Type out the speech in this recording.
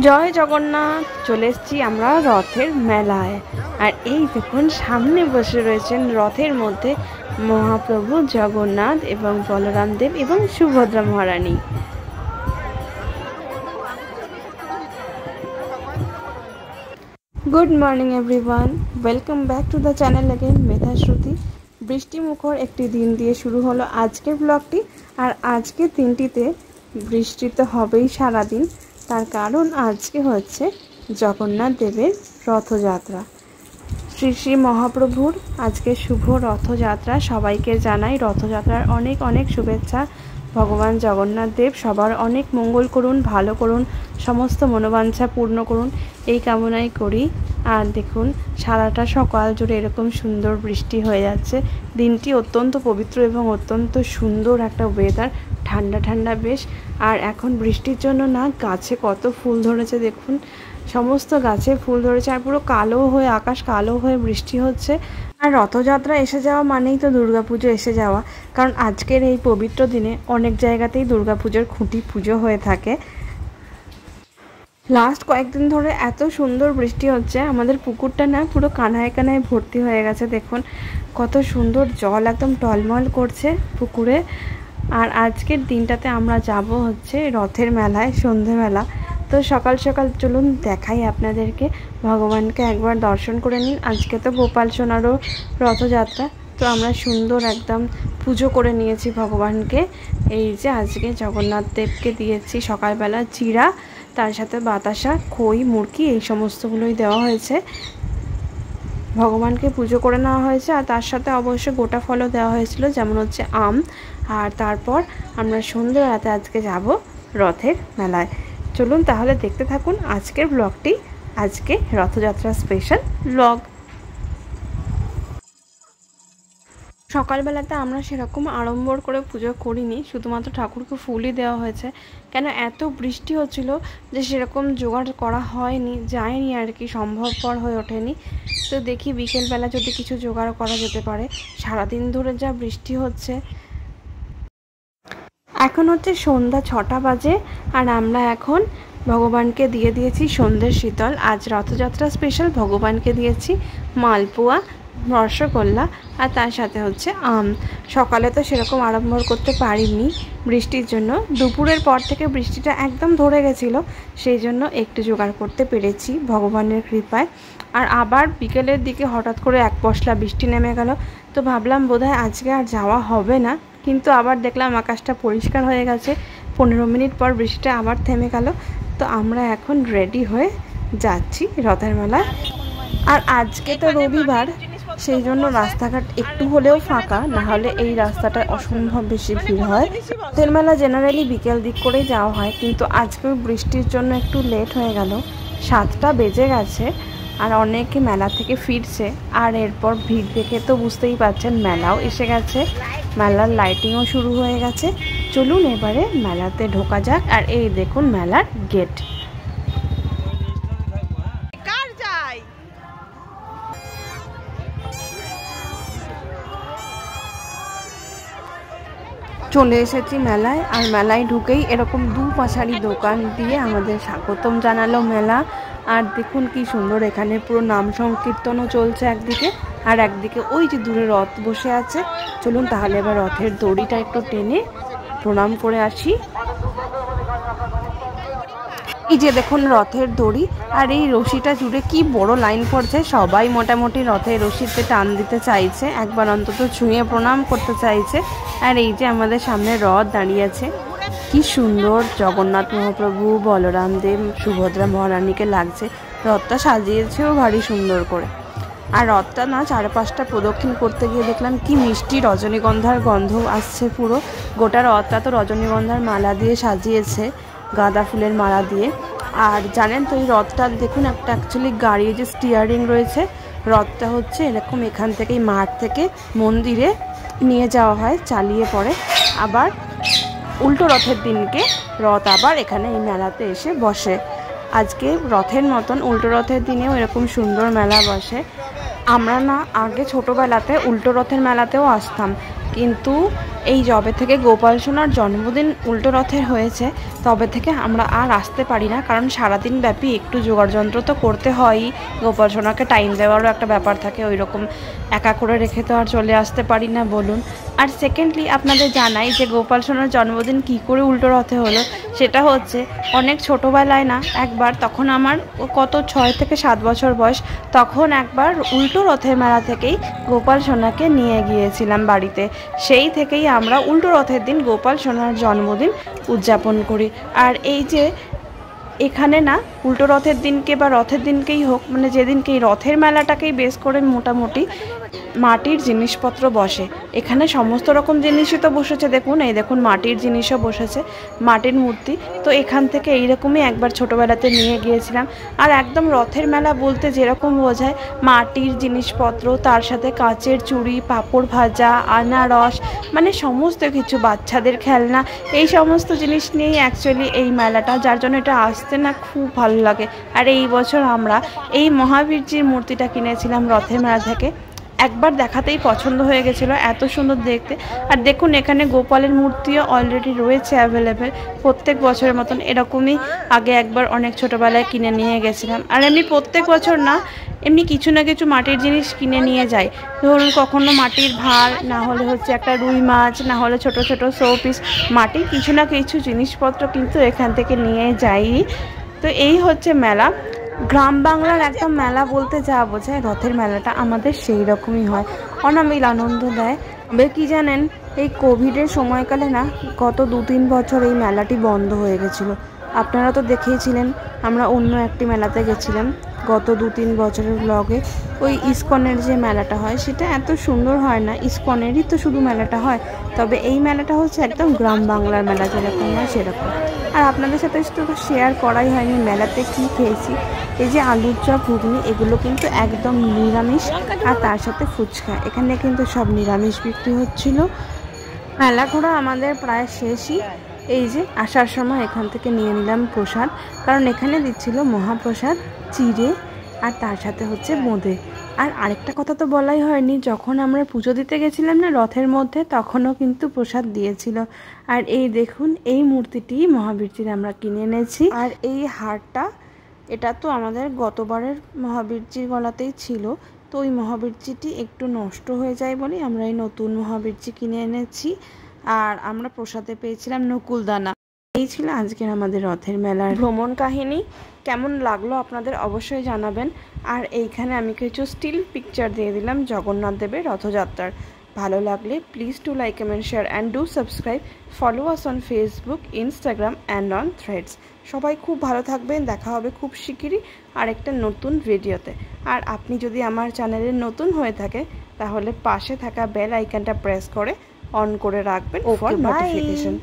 জয় জগন্নাথ। চলে এসেছি আমরা রথের মেলায়। আর এই দেখুন সামনে বসে রয়েছেন রথের মধ্যে মহাপ্রভু জগন্নাথ এবং বলরাম দেব এবং সুভদ্রা মহারানী। Good morning everyone, welcome back to the channel again Medha Shruti. বৃষ্টি মুখর একটি দিন দিয়ে শুরু হলো আজকের ব্লগটি। আর আজকের দিনটিতে বৃষ্টি তো হবেই সারাদিন, তার কারণ আজকে হচ্ছে জগন্নাথ দেবের রথযাত্রা। শ্রী শ্রী মহাপ্রভুর আজকে শুভ রথযাত্রা। সবাইকে জানাই রথযাত্রার অনেক অনেক শুভেচ্ছা। ভগবান জগন্নাথ দেব সবার অনেক মঙ্গল করুন, ভালো করুন, সমস্ত মনোবাঞ্ছা পূর্ণ করুন, এই কামনাই করি। আর দেখুন সারাটা সকাল জুড়ে এরকম সুন্দর বৃষ্টি হয়ে যাচ্ছে। দিনটি অত্যন্ত পবিত্র এবং অত্যন্ত সুন্দর একটা ওয়েদার, ঠান্ডা ঠান্ডা বেশ। আর এখন বৃষ্টির জন্য না গাছে কত ফুল ধরেছে দেখুন, সমস্ত গাছে ফুল ধরেছে। আর পুরো কালো হয়ে, আকাশ কালো হয়ে বৃষ্টি হচ্ছে। আর রথযাত্রা এসে যাওয়া মানেই তো দুর্গাপুজো এসে যাওয়া, কারণ আজকের এই পবিত্র দিনে অনেক জায়গাতেই দুর্গাপুজোর খুঁটি পুজো হয়ে থাকে। লাস্ট কয়েকদিন ধরে এত সুন্দর বৃষ্টি হচ্ছে, আমাদের পুকুরটা না পুরো কানায় কানায় ভর্তি হয়ে গেছে। দেখুন কত সুন্দর জল একদম টলমল করছে পুকুরে। আর আজকের দিনটাতে আমরা যাব হচ্ছে রথের মেলায়, সন্ধেবেলা। তো সকাল সকাল চলুন দেখাই আপনাদেরকে, ভগবানকে একবার দর্শন করে নিন। আজকে তো গোপাল সোনারও রথযাত্রা, তো আমরা সুন্দর একদম পুজো করে নিয়েছি ভগবানকে। এই যে আজকে জগন্নাথ দেবকে দিয়েছি সকালবেলা চিড়া, তার সাথে বাতাসা, খই, মুরকি, এই সমস্তগুলোই দেওয়া হয়েছে। ভগবানকে পুজো করে নেওয়া হয়েছে। আর তার সাথে অবশ্যই গোটা ফলও দেওয়া হয়েছিল, যেমন হচ্ছে আম। আর তারপর আমরা সন্ধ্যেবেলাতে আজকে যাব রথের মেলায়। চলুন তাহলে দেখতে থাকুন আজকের ব্লগটি, আজকে রথযাত্রা স্পেশাল ব্লগ। সকালবেলাতে আমরা সেরকম আড়ম্বর করে পুজো করিনি, শুধুমাত্র ঠাকুরকে ফুলই দেওয়া হয়েছে। কেন এত বৃষ্টি হচ্ছিল যে সেরকম জোগাড় করা হয়নি, যায়নি আর কি, সম্ভবপর হয়ে ওঠেনি। তো দেখি বিকেলবেলা যদি কিছু জোগাড় করা যেতে পারে। সারাদিন ধরে যা বৃষ্টি হচ্ছে। এখন হচ্ছে সন্ধ্যা 6টা বাজে, আর আমরা এখন ভগবানকে দিয়ে দিয়েছি সন্ধ্যের শীতল। আজ রথযাত্রা স্পেশাল ভগবানকে দিয়েছি মালপোয়া, রসগোল্লা, আর তার সাথে হচ্ছে আম। সকালে তো সেরকম আড়ম্বর করতে পারিনি বৃষ্টির জন্য। দুপুরের পর থেকে বৃষ্টিটা একদম ধরে গেছিলো, সেই জন্য একটু জোগাড় করতে পেরেছি ভগবানের কৃপায়। আর আবার বিকেলের দিকে হঠাৎ করে এক পশলা বৃষ্টি নেমে গেল। তো ভাবলাম বোধহয় আজকে আর যাওয়া হবে না, কিন্তু আবার দেখলাম আকাশটা পরিষ্কার হয়ে গেছে। 15 মিনিট পর বৃষ্টিটা আবার থেমে গেল। তো আমরা এখন রেডি হয়ে যাচ্ছি রথের মেলায়। আর আজকে তো রবিবার, সেই জন্য রাস্তাঘাট একটু হলেও ফাঁকা, না হলে এই রাস্তাটায় অসম্ভব বেশি ভিড় হয়। রথের মেলা জেনারেলি বিকেল দিক করেই যাওয়া হয়, কিন্তু আজকেও বৃষ্টির জন্য একটু লেট হয়ে গেল। 7টা বেজে গেছে, আর অনেকে মেলা থেকে ফিরছে। আর এরপর ভিড় দেখে তো বুঝতেই পারছেন মেলাও এসে গেছে, মেলার লাইটিংও শুরু হয়ে গেছে। চলুন এবারে মেলাতে ঢোকা যাক। আর এই দেখুন মেলার গেট। চলে এসেছি মেলায়। আর মেলায় ঢুকেই এরকম দুপাশারি দোকান দিয়ে আমাদের স্বাগতম জানালো মেলা। আর দেখুন কি সুন্দর, এখানে পুরো নাম সংকীর্তনও চলছে একদিকে, আর একদিকে ওই যে দূরে রথ বসে আছে। চলুন তাহলে এবার রথের দড়িটা একটু টেনে প্রণাম করে আসি। এই যে দেখুন রথের দড়ি, আর এই রশিটা জুড়ে কি বড় লাইন পড়ছে। সবাই মোটামুটি রথের রশিতে টান দিতে চাইছে, একবার অন্তত ছুঁয়ে প্রণাম করতে চাইছে। আর এই যে আমাদের সামনে রথ দাঁড়িয়ে আছে, কি সুন্দর জগন্নাথ মহাপ্রভু, বলরাম দেব, সুভদ্রা মহারানীকে লাগছে। রথটা সাজিয়েছেও ভারী সুন্দর করে। আর রথটা না 4-5টা প্রদক্ষিণ করতে গিয়ে দেখলাম কি মিষ্টি রজনীগন্ধার গন্ধ আসছে। পুরো গোটা রথটা তো রজনীগন্ধার মালা দিয়ে সাজিয়েছে, গাঁদা ফুলের মালা দিয়ে। আর জানেন তো এই রথটা দেখুন একটা অ্যাকচুয়ালি গাড়ি, যে স্টিয়ারিং রয়েছে। রথটা হচ্ছে এরকম এখান থেকে মাঠ থেকে মন্দিরে নিয়ে যাওয়া হয় চালিয়ে, পরে আবার উল্টো রথের দিনকে রথ আবার এখানে এই মেলাতে এসে বসে। আজকে রথের মতন উল্টো রথের দিনেও এরকম সুন্দর মেলা বসে। আমরা না আগে ছোটোবেলাতে উল্টো রথের মেলাতেও আসতাম, কিন্তু এই যবে থেকে গোপাল সোনার জন্মদিন উল্টো রথের হয়েছে তবে থেকে আমরা আর আসতে পারি না, কারণ সারাদিন ব্যাপী একটু জোগাড় যন্ত্র তো করতে হয়ই। গোপাল সোনাকে টাইম দেওয়ারও একটা ব্যাপার থাকে, ওই রকম একা করে রেখে তো আর চলে আসতে পারি না বলুন। আর সেকেন্ডলি আপনাদের জানাই যে গোপাল সোনার জন্মদিন কী করে উল্টো রথে হলো। সেটা হচ্ছে অনেক ছোটোবেলায় না একবার, তখন আমার কত 6 থেকে 7 বছর বয়স, তখন একবার উল্টো রথের মেলা থেকেই গোপাল সোনাকে নিয়ে গিয়েছিলাম বাড়িতে। সেই থেকেই আমরা উল্টো রথের দিন গোপাল সোনার জন্মদিন উদযাপন করি। আর এই যে এখানে না উল্টো রথের দিনকে বা রথের দিনকেই হোক, মানে যেদিনকেই রথের মেলাটাকেই বেস করে মোটামুটি মাটির জিনিসপত্র বসে। এখানে সমস্ত রকম জিনিসই তো বসেছে, দেখুন এই দেখুন মাটির জিনিসও বসেছে, মাটির মূর্তি। তো এখান থেকে এইরকমই একবার ছোটোবেলাতে নিয়ে গিয়েছিলাম। আর একদম রথের মেলা বলতে যেরকম বোঝায় মাটির জিনিসপত্র, তার সাথে কাঁচের চুড়ি, পাঁপড় ভাজা, আনারস, মানে সমস্ত কিছু, বাচ্চাদের খেলনা, এই সমস্ত জিনিস নিয়েই অ্যাকচুয়ালি এই মেলাটা, যার জন্য এটা আসতে না খুব ভালো লাগে। আর এই বছর আমরা এই মহাবীরজির মূর্তিটা কিনেছিলাম রথের মেলা থেকে। একবার দেখাতেই পছন্দ হয়ে গেছিলো, এত সুন্দর দেখতে। আর দেখুন এখানে গোপালের মূর্তিও অলরেডি রয়েছে অ্যাভেলেবেল, প্রত্যেক বছরের মতন এরকমই আগে একবার অনেক ছোটোবেলায় কিনে নিয়ে গেছিলাম। আর এমনি প্রত্যেক বছর না এমনি কিছু না কিছু মাটির জিনিস কিনে নিয়ে যাই। ধরুন কখনো মাটির ভাঁড়, না হলে হচ্ছে একটা রুই মাছ, না হলে ছোট ছোট শো পিস, মাটির কিছু না কিছু জিনিসপত্র কিন্তু এখান থেকে নিয়ে যাই। তো এই হচ্ছে মেলা। গ্রাম বাংলার একদম মেলা বলতে যা বোঝায় রথের মেলাটা আমাদের সেই রকমই হয়, অনাবিল আনন্দ দেয়। তবে কি জানেন, এই কোভিডের সময়কালে না গত 2-3 বছর এই মেলাটি বন্ধ হয়ে গেছিলো। আপনারা তো দেখেইছিলেন, আমরা অন্য একটি মেলাতে গেছিলাম গত 2-3 বছরের ব্লগে। ওই ইস্কনের যে মেলাটা হয় সেটা এত সুন্দর হয় না, ইস্কনেরই তো শুধু মেলাটা হয়। তবে এই মেলাটা হচ্ছে একদম গ্রাম বাংলার মেলা যেরকম হয় সেরকম। আর আপনাদের সাথে তো শেয়ার করাই হয়নি মেলাতে কী খেয়েছি। এই যে আলুর চপ, ঘুগনি, এগুলো কিন্তু একদম নিরামিষ, আর তার সাথে ফুচকা। এখানে কিন্তু সব নিরামিষ বিক্রি হচ্ছিল। মেলা ঘোরা আমাদের প্রায় শেষই। এই যে আসার সময় এখান থেকে নিয়ে নিলাম প্রসাদ, কারণ এখানে দিচ্ছিল মহাপ্রসাদ, চিড়ে, আর তার সাথে হচ্ছে বোঁদে। আর আরেকটা কথা তো বলাই হয়নি, যখন আমরা পুজো দিতে গেছিলাম না রথের মধ্যে, তখনও কিন্তু প্রসাদ দিয়েছিল। আর এই দেখুন এই মূর্তিটি মহাবীরজির আমরা কিনে এনেছি। আর এই হারটা, এটা তো আমাদের গতবারের মহাবীরজির গলাতেই ছিল, তো ওই মহাবীরজিটি একটু নষ্ট হয়ে যায় বলে আমরা এই নতুন মহাবীরজি কিনে এনেছি। আর আমরা প্রসাদে পেয়েছিলাম নকুলদানা। এই ছিল আজকের আমাদের রথের মেলার ভ্রমণ কাহিনী। কেমন লাগলো আপনাদের অবশ্যই জানাবেন। আর এইখানে আমি কিছু স্টিল পিকচার দিয়ে দিলাম জগন্নাথ দেবের রথযাত্রার। ভালো লাগলে please do like, comment, share and do subscribe. Follow us on Facebook, Instagram and on threads. সবাই খুব ভালো থাকবেন, দেখা হবে খুব শিগগিরই আরেকটা নতুন ভিডিওতে। আর আপনি যদি আমার চ্যানেলে নতুন হয়ে থাকে তাহলে পাশে থাকা বেল আইকনটা প্রেস করে অন করে রাখবেন ফর নোটিফিকেশন।